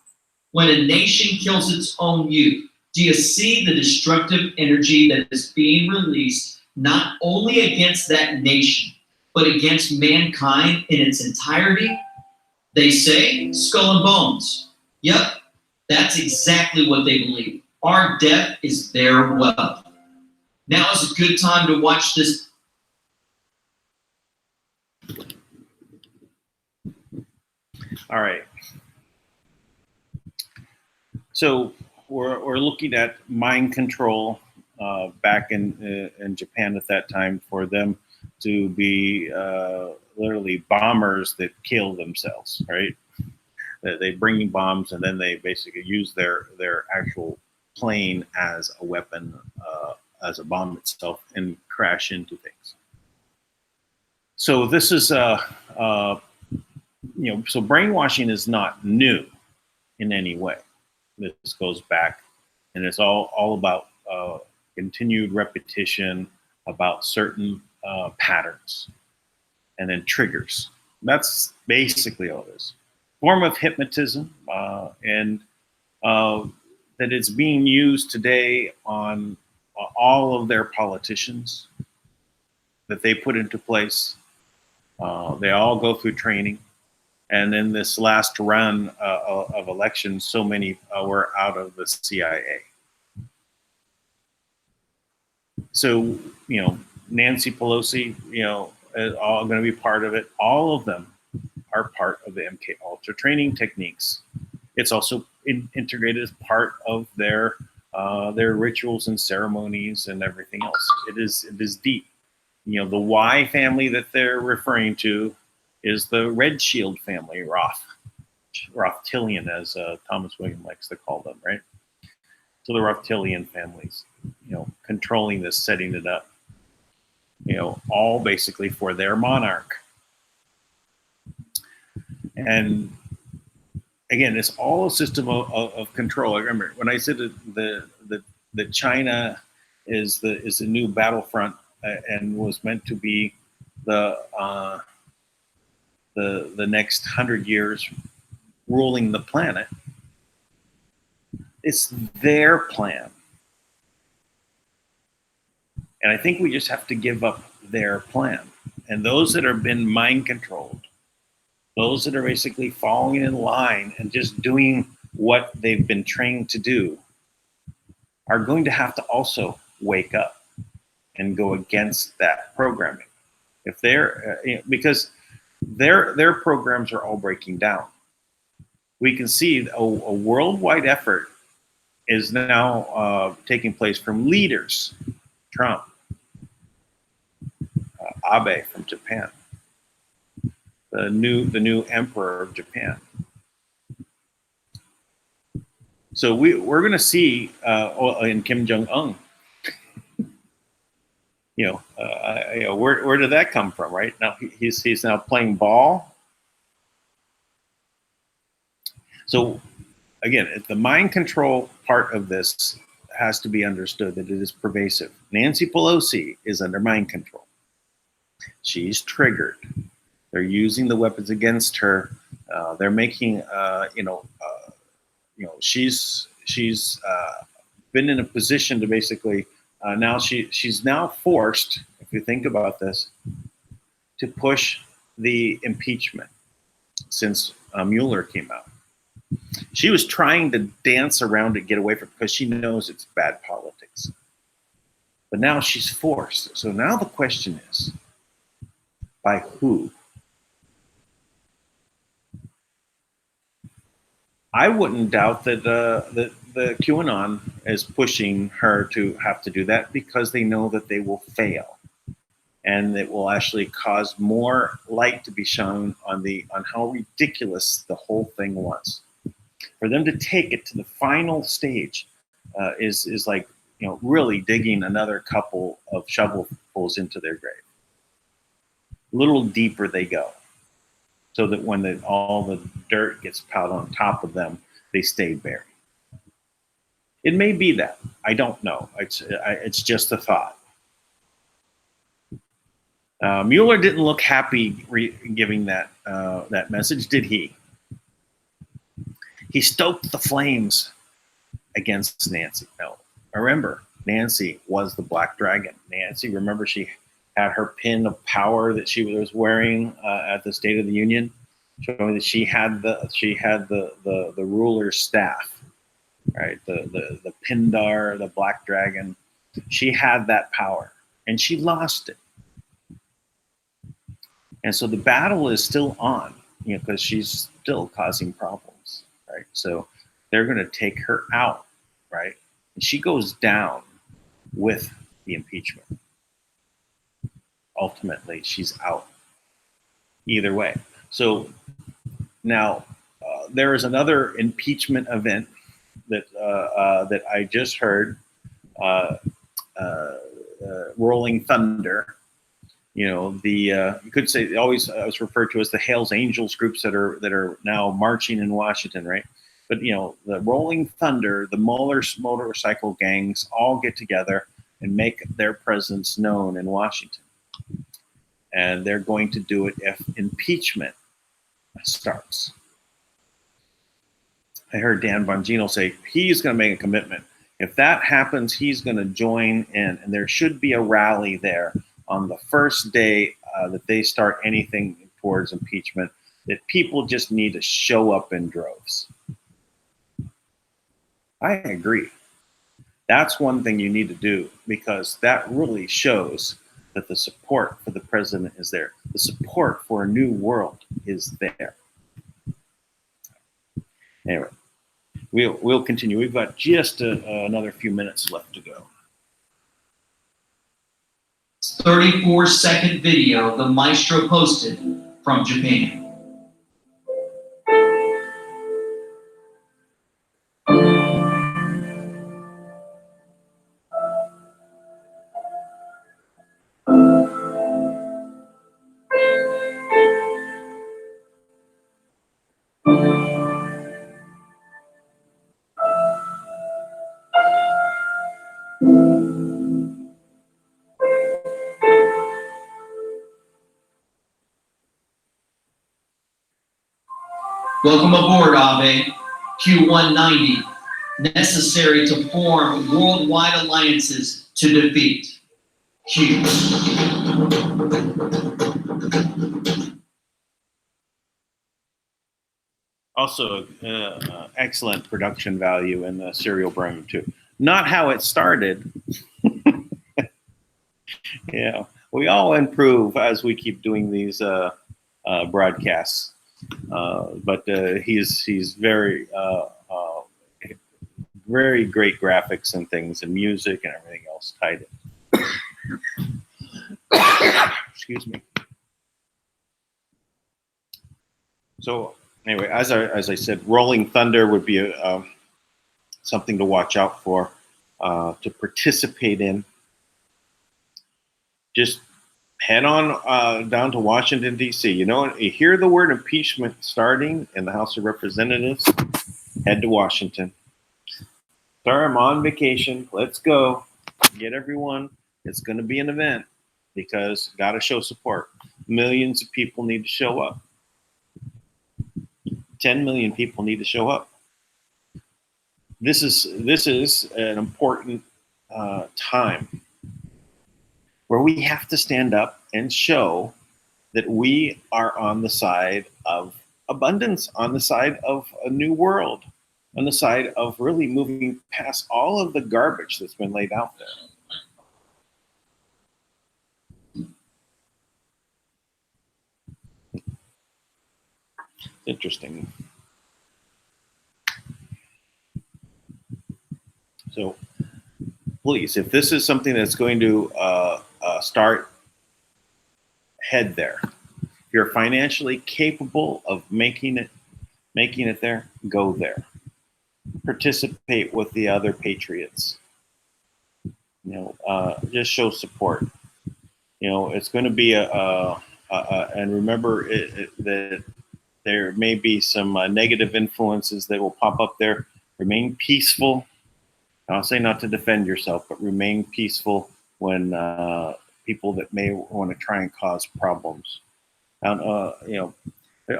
Speaker 3: When a nation kills its own youth, do you see the destructive energy that is being released not only against that nation, but against mankind in its entirety? They say skull and bones. Yep, that's exactly what they believe. Our death is their wealth. Now is a good time to watch this.
Speaker 1: All right. So we're looking at mind control back in Japan at that time, for them to be literally bombers that kill themselves, right? They bring bombs and then they basically use their actual plane as a weapon, as a bomb itself, and crash into things. So this is, so brainwashing is not new in any way. This goes back, and it's all about continued repetition about certain patterns and then triggers. That's basically all this. Form of hypnotism, and that it's being used today on all of their politicians that they put into place. They all go through training. And in this last run of elections, so many were out of the CIA. So, Nancy Pelosi, is all going to be part of it. All of them are part of the MK Ultra training techniques. It's also integrated as part of their rituals and ceremonies and everything else. It is deep. The Y family that they're referring to is the Red Shield family, Rothschildian, as Thomas William likes to call them, right? So the Rothschildian families, controlling this, setting it up, all basically for their monarch. And again, it's all a system of control. I remember when I said that China is the new battlefront and was meant to be the next 100 years ruling the planet. It's their plan. And I think we just have to give up their plan. And those that have been mind controlled, those that are basically falling in line and just doing what they've been trained to do, are going to have to also wake up and go against that programming. If they're because their programs are all breaking down. We can see a worldwide effort is now taking place from leaders, Trump, Abe from Japan, the new emperor of Japan. So we're going to see in Kim Jong-un. Where did that come from? Right now he's now playing ball. So again, the mind control part of this has to be understood that it is pervasive. Nancy Pelosi is under mind control. She's triggered. They're using the weapons against her. They're making, she's been in a position to basically now she's now forced, if you think about this, to push the impeachment since Mueller came out. She was trying to dance around it, get away from it, because she knows it's bad politics. But now she's forced. So now the question is, by who? I wouldn't doubt that the Qanon is pushing her to have to do that because they know that they will fail, and it will actually cause more light to be shown on how ridiculous the whole thing was. For them to take it to the final stage is like really digging another couple of shovelfuls into their grave. A little deeper they go, so that when all the dirt gets piled on top of them, they stay buried. It may be that. I don't know. It's just a thought. Mueller didn't look happy giving that message, did he? He stoked the flames against Nancy. No, remember, Nancy was the Black Dragon. Nancy, remember, she had her pin of power that she was wearing at the State of the Union, showing that she had the ruler's staff, right? The Pindar, the Black Dragon. She had that power, and she lost it. And so the battle is still on, because she's still causing problems, right? So they're going to take her out, right? And she goes down with the impeachment. Ultimately, she's out. Either way. So now there is another impeachment event that I just heard, Rolling Thunder. You could say it always was referred to as the Hells Angels groups that are now marching in Washington, right? But the Rolling Thunder, the Mueller motorcycle gangs all get together and make their presence known in Washington. And they're going to do it if impeachment starts. I heard Dan Bongino say he's going to make a commitment. If that happens, he's going to join in, and there should be a rally there on the first day that they start anything towards impeachment, that people just need to show up in droves. I agree. That's one thing you need to do, because that really shows that the support for the president is there. The support for a new world is there. Anyway, we'll continue. We've got just another few minutes left to go.
Speaker 3: 34-second video the maestro posted from Japan. Welcome aboard, Ave. Q190, necessary to form worldwide alliances to defeat Q.
Speaker 1: Also, excellent production value in the serial brain too. Not how it started. Yeah, we all improve as we keep doing these broadcasts. But he's very very great graphics and things and music and everything else tied in. Excuse me. So anyway, as I said, Rolling Thunder would be something to watch out for, to participate in. Just head on down to Washington, D.C. You know, you hear the word impeachment starting in the House of Representatives, head to Washington. Sorry, I'm on vacation. Let's go. Get everyone. It's going to be an event because got to show support. Millions of people need to show up. 10 million people need to show up. This is an important time where we have to stand up and show that we are on the side of abundance, on the side of a new world, on the side of really moving past all of the garbage that's been laid out there. Interesting. So please, if this is something that's going to start, head there. If you're financially capable of making it there, go there. Participate with the other patriots. You know, just show support. You know, it's going to be and remember that there may be some negative influences that will pop up there. Remain peaceful. I'll say not to defend yourself, but remain peaceful when people that may want to try and cause problems. And, you know,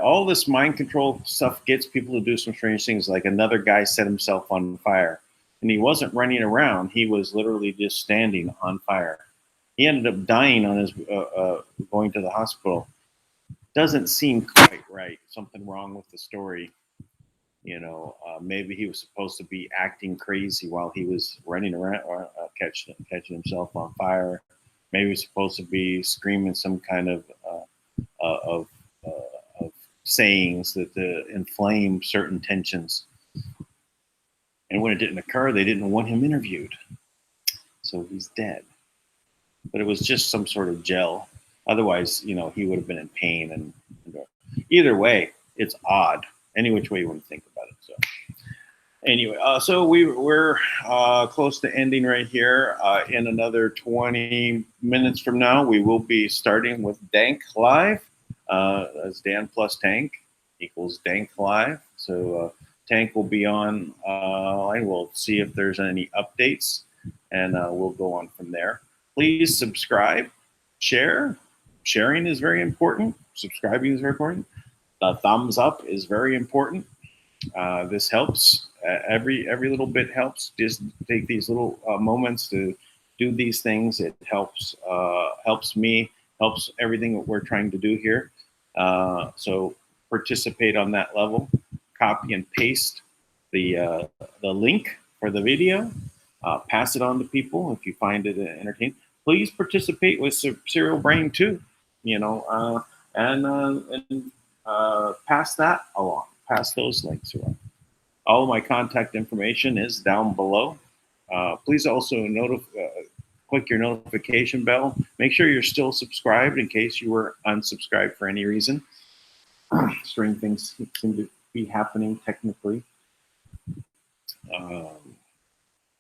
Speaker 1: all this mind control stuff gets people to do some strange things. Like another guy set himself on fire, and he wasn't running around. He was literally just standing on fire. He ended up dying on his going to the hospital. Doesn't seem quite right. Something wrong with the story. You know, maybe he was supposed to be acting crazy while he was running around, catching himself on fire. Maybe he was supposed to be screaming some kind of sayings that inflame certain tensions. And when it didn't occur, they didn't want him interviewed. So he's dead. But it was just some sort of gel. Otherwise, you know, he would have been in pain. And either way, it's odd. Any which way you want to think about it. So anyway, so we're close to ending right here. In another 20 minutes from now, we will be starting with Dank Live. That's Dan plus Tank equals Dank Live. So Tank will be on. I will see if there's any updates, and we'll go on from there. Please subscribe, share. Sharing is very important. Subscribing is very important. The thumbs up is very important. This helps. Every little bit helps. Just take these little moments to do these things. It helps me, helps everything that we're trying to do here. So participate on that level. Copy and paste the link for the video. Pass it on to people if you find it entertaining. Please participate with Serial Brain too. You know, and pass that along. Pass those links around. All of my contact information is down below. Please also click your notification bell. Make sure you're still subscribed in case you were unsubscribed for any reason. Strange things seem to be happening technically.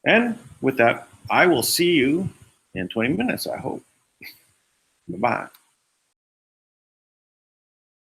Speaker 1: And with that, I will see you in 20 minutes, I hope. Bye-bye.